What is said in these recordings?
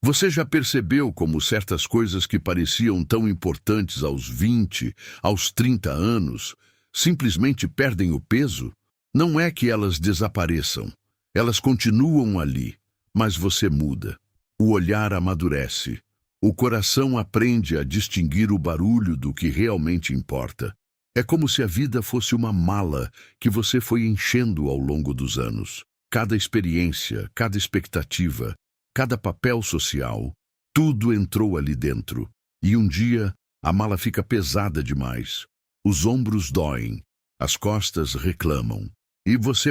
Você já percebeu como certas coisas que pareciam tão importantes aos 20, aos 30 anos, simplesmente perdem o peso? Não é que elas desapareçam. Elas continuam ali, mas você muda. O olhar amadurece. O coração aprende a distinguir o barulho do que realmente importa. É como se a vida fosse uma mala que você foi enchendo ao longo dos anos. Cada experiência, cada expectativa, cada papel social, tudo entrou ali dentro. E um dia, a mala fica pesada demais. Os ombros doem, as costas reclamam. E você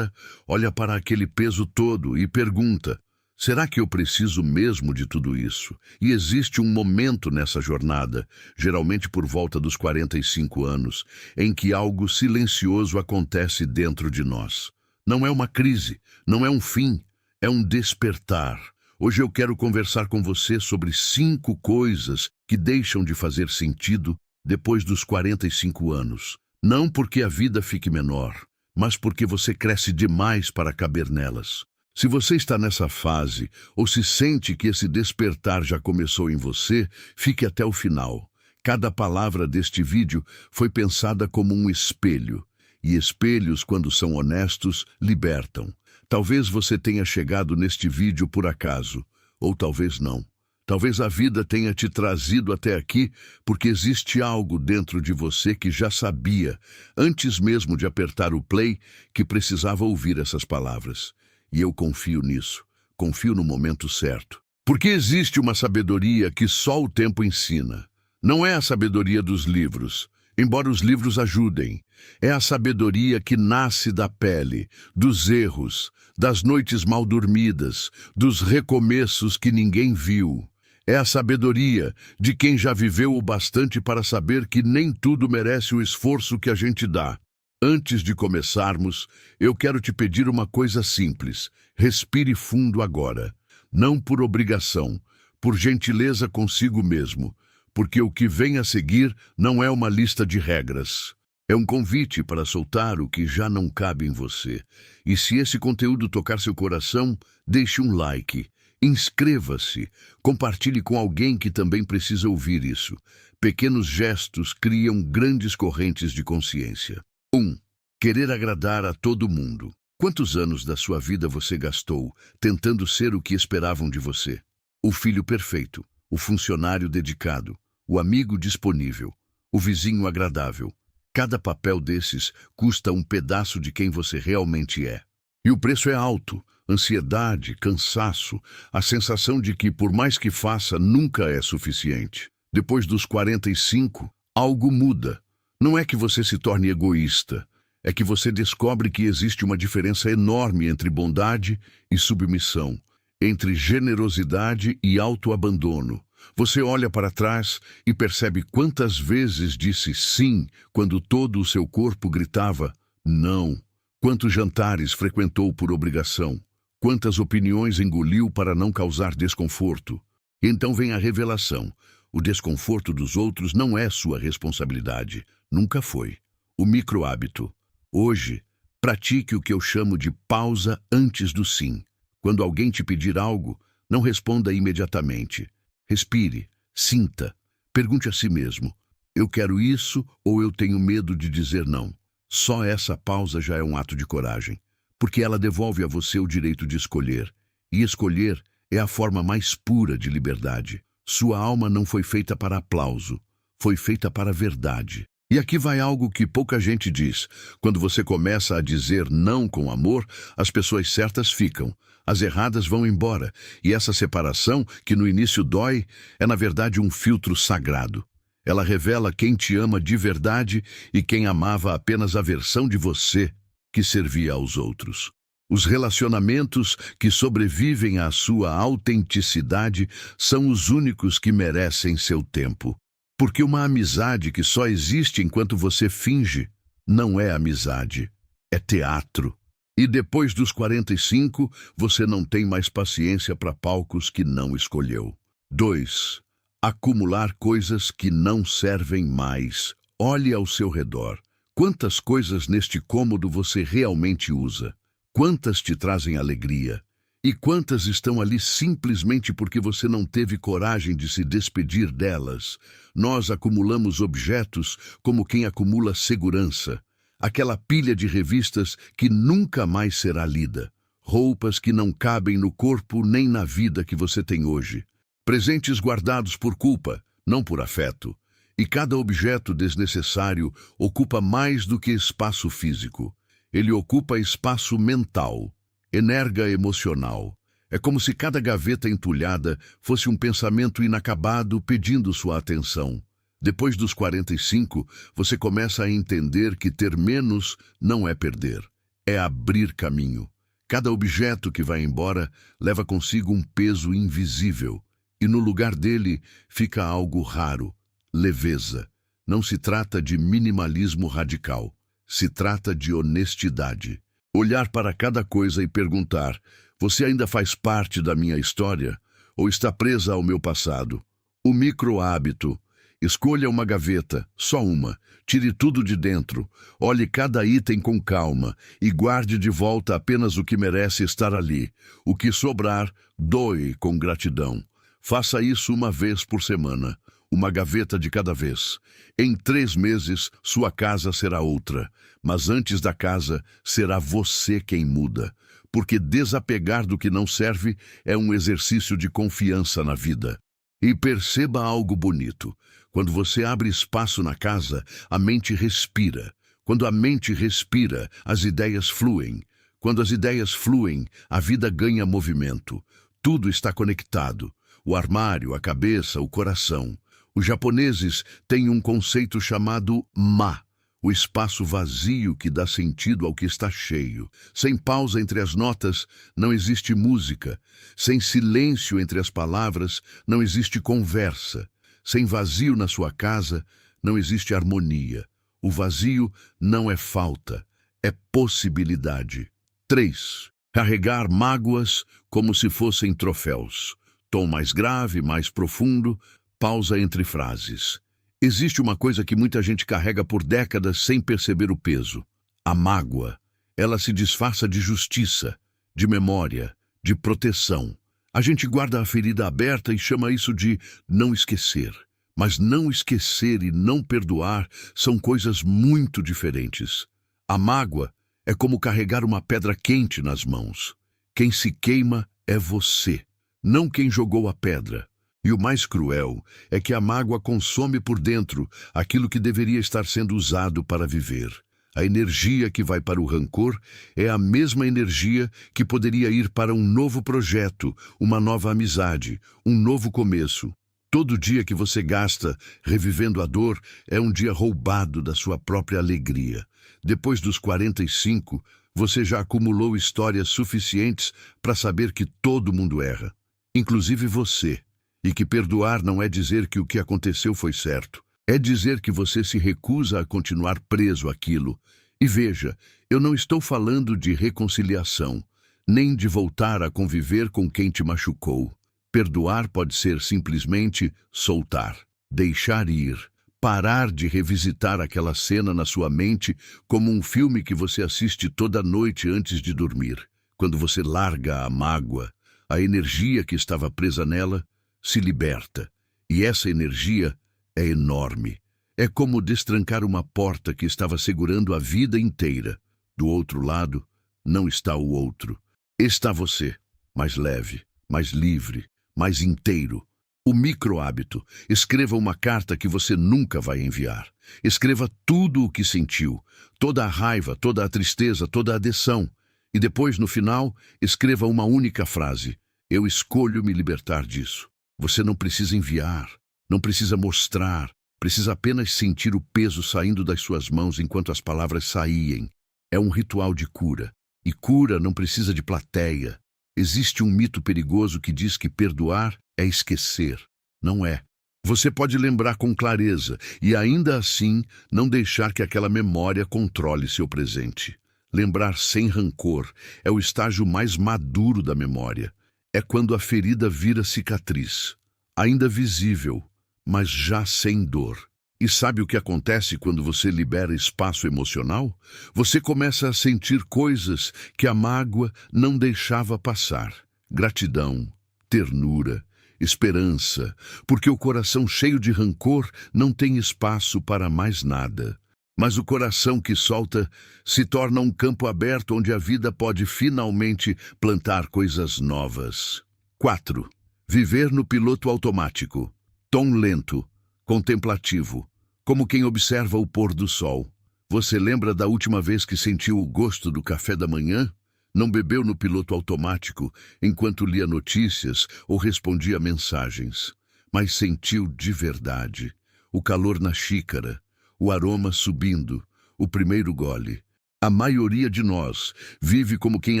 olha para aquele peso todo e pergunta: será que eu preciso mesmo de tudo isso? E existe um momento nessa jornada, geralmente por volta dos 45 anos, em que algo silencioso acontece dentro de nós. Não é uma crise, não é um fim, é um despertar. Hoje eu quero conversar com você sobre 5 coisas que deixam de fazer sentido depois dos 45 anos. Não porque a vida fique menor, mas porque você cresce demais para caber nelas. Se você está nessa fase, ou se sente que esse despertar já começou em você, fique até o final. Cada palavra deste vídeo foi pensada como um espelho, e espelhos, quando são honestos, libertam. Talvez você tenha chegado neste vídeo por acaso, ou talvez não. Talvez a vida tenha te trazido até aqui porque existe algo dentro de você que já sabia, antes mesmo de apertar o play, que precisava ouvir essas palavras. E eu confio nisso, confio no momento certo. Porque existe uma sabedoria que só o tempo ensina. Não é a sabedoria dos livros, embora os livros ajudem. É a sabedoria que nasce da pele, dos erros, das noites mal dormidas, dos recomeços que ninguém viu. É a sabedoria de quem já viveu o bastante para saber que nem tudo merece o esforço que a gente dá. Antes de começarmos, eu quero te pedir uma coisa simples. Respire fundo agora. Não por obrigação, por gentileza consigo mesmo, porque o que vem a seguir não é uma lista de regras. É um convite para soltar o que já não cabe em você. E se esse conteúdo tocar seu coração, deixe um like. Inscreva-se. Compartilhe com alguém que também precisa ouvir isso. Pequenos gestos criam grandes correntes de consciência. 1. Querer agradar a todo mundo. Quantos anos da sua vida você gastou tentando ser o que esperavam de você? O filho perfeito, o funcionário dedicado, o amigo disponível, o vizinho agradável. Cada papel desses custa um pedaço de quem você realmente é. E o preço é alto. Ansiedade, cansaço, a sensação de que, por mais que faça, nunca é suficiente. Depois dos 45, algo muda. Não é que você se torne egoísta, é que você descobre que existe uma diferença enorme entre bondade e submissão, entre generosidade e autoabandono. Você olha para trás e percebe quantas vezes disse sim quando todo o seu corpo gritava não. Quantos jantares frequentou por obrigação. Quantas opiniões engoliu para não causar desconforto. Então vem a revelação. O desconforto dos outros não é sua responsabilidade. Nunca foi. O micro-hábito. Hoje, pratique o que eu chamo de pausa antes do sim. Quando alguém te pedir algo, não responda imediatamente. Respire, sinta, pergunte a si mesmo: eu quero isso ou eu tenho medo de dizer não? Só essa pausa já é um ato de coragem, porque ela devolve a você o direito de escolher. E escolher é a forma mais pura de liberdade. Sua alma não foi feita para aplauso, foi feita para a verdade. E aqui vai algo que pouca gente diz. Quando você começa a dizer não com amor, as pessoas certas ficam. As erradas vão embora, e essa separação, que no início dói, é na verdade um filtro sagrado. Ela revela quem te ama de verdade e quem amava apenas a versão de você que servia aos outros. Os relacionamentos que sobrevivem à sua autenticidade são os únicos que merecem seu tempo. Porque uma amizade que só existe enquanto você finge não é amizade, é teatro. E depois dos 45, você não tem mais paciência para palcos que não escolheu. 2. Acumular coisas que não servem mais. Olhe ao seu redor. Quantas coisas neste cômodo você realmente usa? Quantas te trazem alegria? E quantas estão ali simplesmente porque você não teve coragem de se despedir delas? Nós acumulamos objetos como quem acumula segurança. Aquela pilha de revistas que nunca mais será lida. Roupas que não cabem no corpo nem na vida que você tem hoje. Presentes guardados por culpa, não por afeto. E cada objeto desnecessário ocupa mais do que espaço físico. Ele ocupa espaço mental, energia emocional. É como se cada gaveta entulhada fosse um pensamento inacabado pedindo sua atenção. Depois dos 45, você começa a entender que ter menos não é perder, é abrir caminho. Cada objeto que vai embora leva consigo um peso invisível, e no lugar dele fica algo raro, leveza. Não se trata de minimalismo radical, se trata de honestidade. Olhar para cada coisa e perguntar: você ainda faz parte da minha história? Ou está presa ao meu passado? O micro-hábito. Escolha uma gaveta, só uma. Tire tudo de dentro. Olhe cada item com calma e guarde de volta apenas o que merece estar ali. O que sobrar, doe com gratidão. Faça isso uma vez por semana. Uma gaveta de cada vez. Em 3 meses, sua casa será outra. Mas antes da casa, será você quem muda. Porque desapegar do que não serve é um exercício de confiança na vida. E perceba algo bonito. Quando você abre espaço na casa, a mente respira. Quando a mente respira, as ideias fluem. Quando as ideias fluem, a vida ganha movimento. Tudo está conectado. O armário, a cabeça, o coração. Os japoneses têm um conceito chamado ma, o espaço vazio que dá sentido ao que está cheio. Sem pausa entre as notas, não existe música. Sem silêncio entre as palavras, não existe conversa. Sem vazio na sua casa, não existe harmonia. O vazio não é falta, é possibilidade. 3. Carregar mágoas como se fossem troféus. Tom mais grave, mais profundo, pausa entre frases. Existe uma coisa que muita gente carrega por décadas sem perceber o peso. A mágoa. Ela se disfarça de justiça, de memória, de proteção. A gente guarda a ferida aberta e chama isso de não esquecer. Mas não esquecer e não perdoar são coisas muito diferentes. A mágoa é como carregar uma pedra quente nas mãos. Quem se queima é você, não quem jogou a pedra. E o mais cruel é que a mágoa consome por dentro aquilo que deveria estar sendo usado para viver. A energia que vai para o rancor é a mesma energia que poderia ir para um novo projeto, uma nova amizade, um novo começo. Todo dia que você gasta revivendo a dor é um dia roubado da sua própria alegria. Depois dos 45, você já acumulou histórias suficientes para saber que todo mundo erra, inclusive você. E que perdoar não é dizer que o que aconteceu foi certo. É dizer que você se recusa a continuar preso àquilo. E veja, eu não estou falando de reconciliação, nem de voltar a conviver com quem te machucou. Perdoar pode ser simplesmente soltar, deixar ir, parar de revisitar aquela cena na sua mente como um filme que você assiste toda noite antes de dormir. Quando você larga a mágoa, a energia que estava presa nela se liberta. E essa energia é enorme. É como destrancar uma porta que estava segurando a vida inteira. Do outro lado, não está o outro. Está você, mais leve, mais livre, mais inteiro. O micro-hábito. Escreva uma carta que você nunca vai enviar. Escreva tudo o que sentiu, toda a raiva, toda a tristeza, toda a adesão. E depois, no final, escreva uma única frase: eu escolho me libertar disso. Você não precisa enviar, não precisa mostrar, precisa apenas sentir o peso saindo das suas mãos enquanto as palavras saírem. É um ritual de cura. E cura não precisa de plateia. Existe um mito perigoso que diz que perdoar é esquecer. Não é. Você pode lembrar com clareza e ainda assim não deixar que aquela memória controle seu presente. Lembrar sem rancor é o estágio mais maduro da memória. É quando a ferida vira cicatriz, ainda visível, mas já sem dor. E sabe o que acontece quando você libera espaço emocional? Você começa a sentir coisas que a mágoa não deixava passar. gratidão, ternura, esperança, porque o coração cheio de rancor não tem espaço para mais nada. Mas o coração que solta se torna um campo aberto onde a vida pode finalmente plantar coisas novas. 4. Viver no piloto automático. Tom lento, contemplativo, como quem observa o pôr do sol. Você lembra da última vez que sentiu o gosto do café da manhã? Não bebeu no piloto automático enquanto lia notícias ou respondia mensagens, mas sentiu de verdade o calor na xícara, o aroma subindo, o primeiro gole. A maioria de nós vive como quem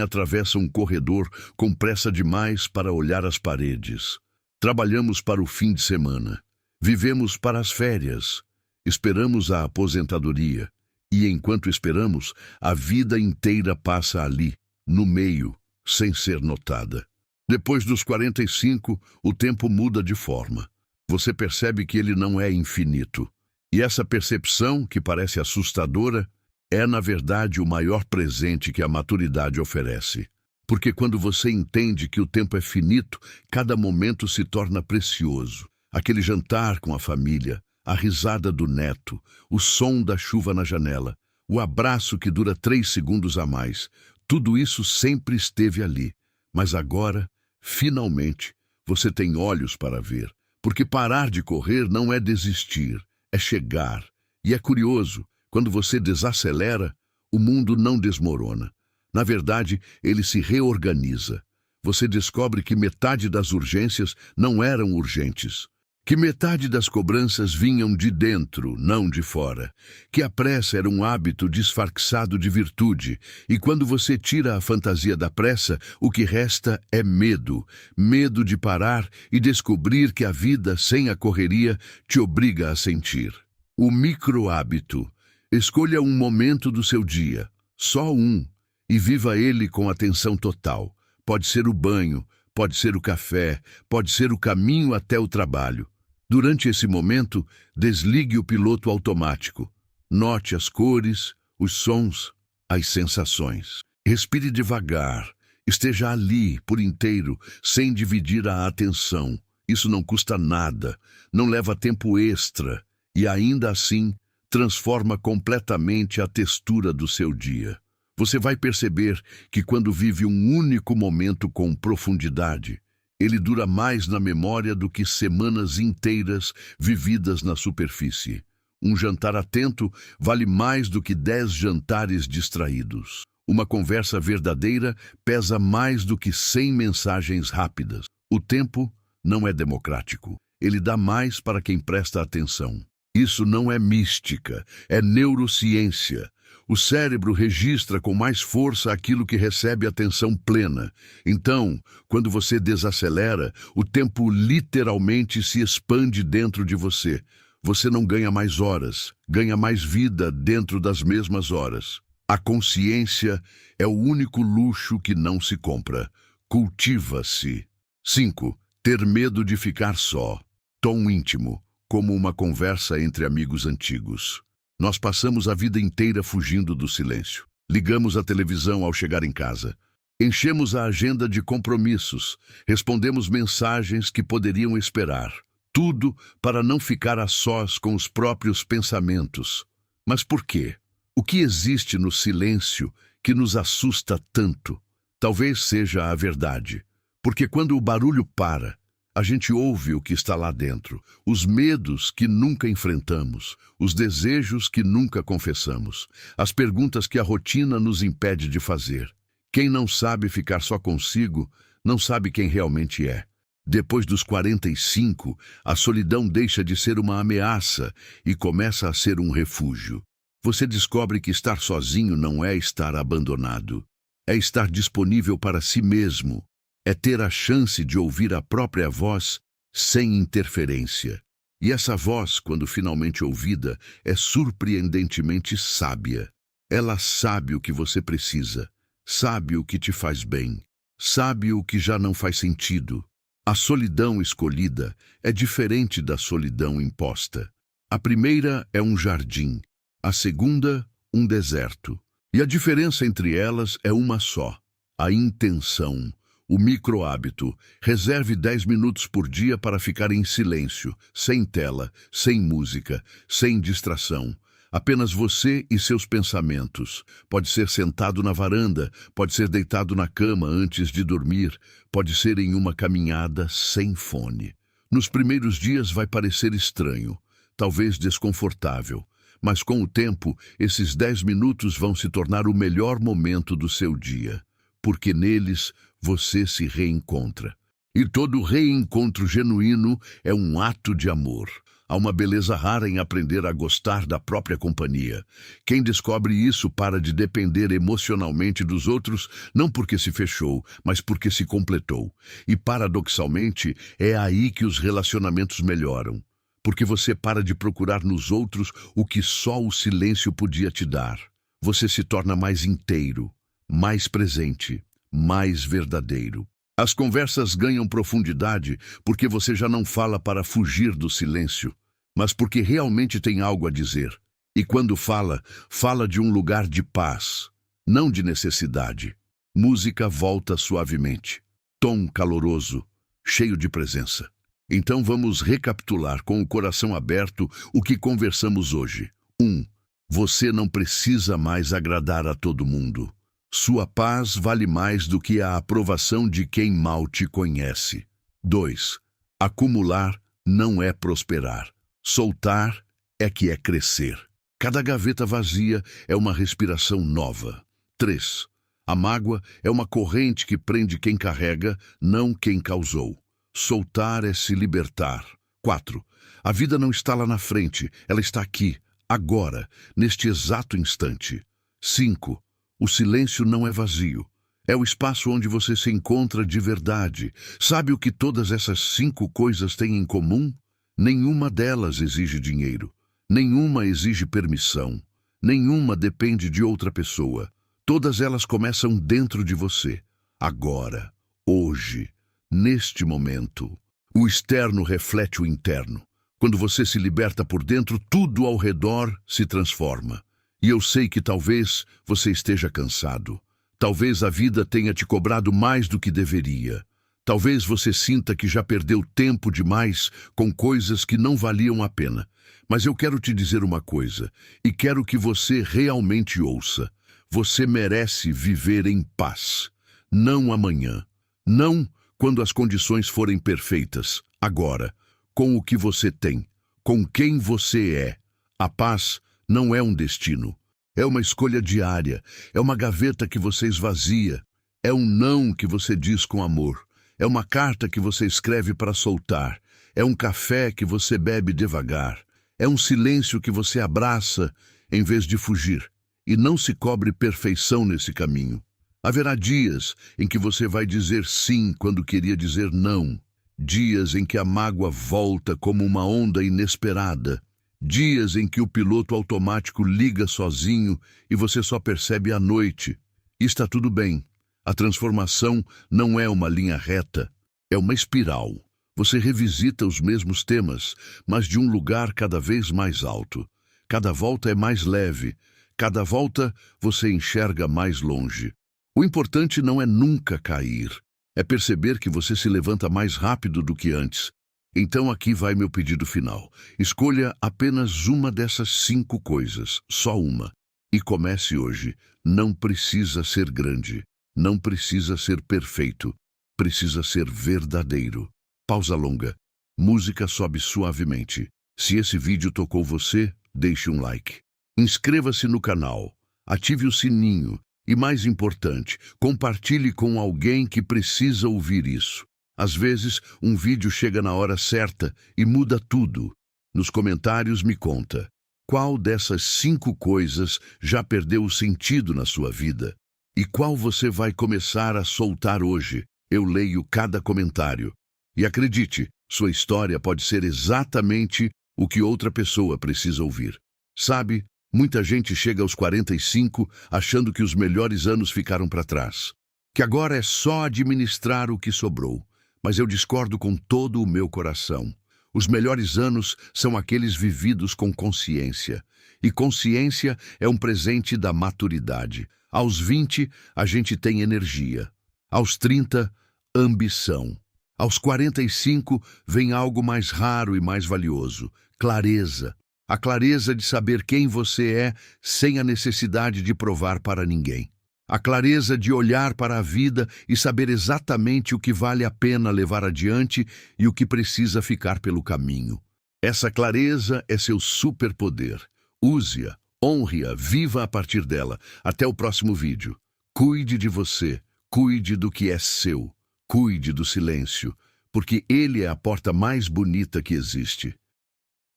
atravessa um corredor com pressa demais para olhar as paredes. Trabalhamos para o fim de semana, vivemos para as férias, esperamos a aposentadoria, e enquanto esperamos, a vida inteira passa ali, no meio, sem ser notada. Depois dos 45, o tempo muda de forma. Você percebe que ele não é infinito. E essa percepção, que parece assustadora, é, na verdade, o maior presente que a maturidade oferece. Porque quando você entende que o tempo é finito, cada momento se torna precioso. Aquele jantar com a família, a risada do neto, o som da chuva na janela, o abraço que dura 3 segundos a mais, tudo isso sempre esteve ali. Mas agora, finalmente, você tem olhos para ver. Porque parar de correr não é desistir, é chegar. E é curioso, quando você desacelera, o mundo não desmorona. Na verdade, ele se reorganiza. Você descobre que metade das urgências não eram urgentes. Que metade das cobranças vinham de dentro, não de fora. Que a pressa era um hábito disfarçado de virtude. E quando você tira a fantasia da pressa, o que resta é medo. Medo de parar e descobrir que a vida sem a correria te obriga a sentir. O micro-hábito. Escolha um momento do seu dia, só um, e viva ele com atenção total. Pode ser o banho, pode ser o café, pode ser o caminho até o trabalho. Durante esse momento, desligue o piloto automático. Note as cores, os sons, as sensações. Respire devagar. Esteja ali, por inteiro, sem dividir a atenção. Isso não custa nada, não leva tempo extra e, ainda assim, transforma completamente a textura do seu dia. Você vai perceber que quando vive um único momento com profundidade, ele dura mais na memória do que semanas inteiras vividas na superfície. Um jantar atento vale mais do que 10 jantares distraídos. Uma conversa verdadeira pesa mais do que 100 mensagens rápidas. O tempo não é democrático. Ele dá mais para quem presta atenção. Isso não é mística, é neurociência. O cérebro registra com mais força aquilo que recebe atenção plena. Então, quando você desacelera, o tempo literalmente se expande dentro de você. Você não ganha mais horas, ganha mais vida dentro das mesmas horas. A consciência é o único luxo que não se compra. Cultiva-se. 5. Ter medo de ficar só. Tom íntimo, como uma conversa entre amigos antigos. Nós passamos a vida inteira fugindo do silêncio. Ligamos a televisão ao chegar em casa. Enchemos a agenda de compromissos. Respondemos mensagens que poderiam esperar. Tudo para não ficar a sós com os próprios pensamentos. Mas por quê? O que existe no silêncio que nos assusta tanto? Talvez seja a verdade. Porque quando o barulho para, a gente ouve o que está lá dentro, os medos que nunca enfrentamos, os desejos que nunca confessamos, as perguntas que a rotina nos impede de fazer. Quem não sabe ficar só consigo, não sabe quem realmente é. Depois dos 45, a solidão deixa de ser uma ameaça e começa a ser um refúgio. Você descobre que estar sozinho não é estar abandonado, é estar disponível para si mesmo. É ter a chance de ouvir a própria voz sem interferência. E essa voz, quando finalmente ouvida, é surpreendentemente sábia. Ela sabe o que você precisa, sabe o que te faz bem, sabe o que já não faz sentido. A solidão escolhida é diferente da solidão imposta. A primeira é um jardim, a segunda, um deserto. E a diferença entre elas é uma só: a intenção. O micro-hábito. Reserve 10 minutos por dia para ficar em silêncio, sem tela, sem música, sem distração. Apenas você e seus pensamentos. Pode ser sentado na varanda, pode ser deitado na cama antes de dormir, pode ser em uma caminhada sem fone. Nos primeiros dias vai parecer estranho, talvez desconfortável, mas com o tempo, esses 10 minutos vão se tornar o melhor momento do seu dia, porque neles você se reencontra. E todo reencontro genuíno é um ato de amor. Há uma beleza rara em aprender a gostar da própria companhia. Quem descobre isso para de depender emocionalmente dos outros, não porque se fechou, mas porque se completou. E, paradoxalmente, é aí que os relacionamentos melhoram. Porque você para de procurar nos outros o que só o silêncio podia te dar. Você se torna mais inteiro, mais presente, mais verdadeiro. As conversas ganham profundidade porque você já não fala para fugir do silêncio, mas porque realmente tem algo a dizer. E quando fala, fala de um lugar de paz, não de necessidade. Música volta suavemente, tom caloroso, cheio de presença. Então vamos recapitular com o coração aberto o que conversamos hoje. 1. Você não precisa mais agradar a todo mundo. Sua paz vale mais do que a aprovação de quem mal te conhece. 2. Acumular não é prosperar. Soltar é que é crescer. Cada gaveta vazia é uma respiração nova. 3. A mágoa é uma corrente que prende quem carrega, não quem causou. Soltar é se libertar. 4. A vida não está lá na frente, ela está aqui, agora, neste exato instante. 5. O silêncio não é vazio. É o espaço onde você se encontra de verdade. Sabe o que todas essas 5 coisas têm em comum? Nenhuma delas exige dinheiro. Nenhuma exige permissão. Nenhuma depende de outra pessoa. Todas elas começam dentro de você. Agora, hoje, neste momento. O externo reflete o interno. Quando você se liberta por dentro, tudo ao redor se transforma. E eu sei que talvez você esteja cansado. Talvez a vida tenha te cobrado mais do que deveria. Talvez você sinta que já perdeu tempo demais com coisas que não valiam a pena. Mas eu quero te dizer uma coisa, e quero que você realmente ouça. Você merece viver em paz. Não amanhã. Não quando as condições forem perfeitas. Agora, com o que você tem, com quem você é. A paz não é um destino. É uma escolha diária. É uma gaveta que você esvazia. É um não que você diz com amor. É uma carta que você escreve para soltar. É um café que você bebe devagar. É um silêncio que você abraça em vez de fugir. E não se cobre perfeição nesse caminho. Haverá dias em que você vai dizer sim quando queria dizer não. Dias em que a mágoa volta como uma onda inesperada. Dias em que o piloto automático liga sozinho e você só percebe à noite. E está tudo bem. A transformação não é uma linha reta, é uma espiral. Você revisita os mesmos temas, mas de um lugar cada vez mais alto. Cada volta é mais leve. Cada volta você enxerga mais longe. O importante não é nunca cair. É perceber que você se levanta mais rápido do que antes. Então aqui vai meu pedido final. Escolha apenas uma dessas 5 coisas, só uma. E comece hoje. Não precisa ser grande. Não precisa ser perfeito. Precisa ser verdadeiro. Pausa longa. Música sobe suavemente. Se esse vídeo tocou você, deixe um like. Inscreva-se no canal. Ative o sininho. E mais importante, compartilhe com alguém que precisa ouvir isso. Às vezes, um vídeo chega na hora certa e muda tudo. Nos comentários me conta, qual dessas 5 coisas já perdeu o sentido na sua vida? E qual você vai começar a soltar hoje? Eu leio cada comentário. E acredite, sua história pode ser exatamente o que outra pessoa precisa ouvir. Sabe, muita gente chega aos 45 achando que os melhores anos ficaram para trás. Que agora é só administrar o que sobrou. Mas eu discordo com todo o meu coração. Os melhores anos são aqueles vividos com consciência. E consciência é um presente da maturidade. Aos 20, a gente tem energia. Aos 30, ambição. Aos 45 vem algo mais raro e mais valioso: clareza. A clareza de saber quem você é sem a necessidade de provar para ninguém. A clareza de olhar para a vida e saber exatamente o que vale a pena levar adiante e o que precisa ficar pelo caminho. Essa clareza é seu superpoder. Use-a, honre-a, viva a partir dela. Até o próximo vídeo. Cuide de você, cuide do que é seu, cuide do silêncio, porque ele é a porta mais bonita que existe.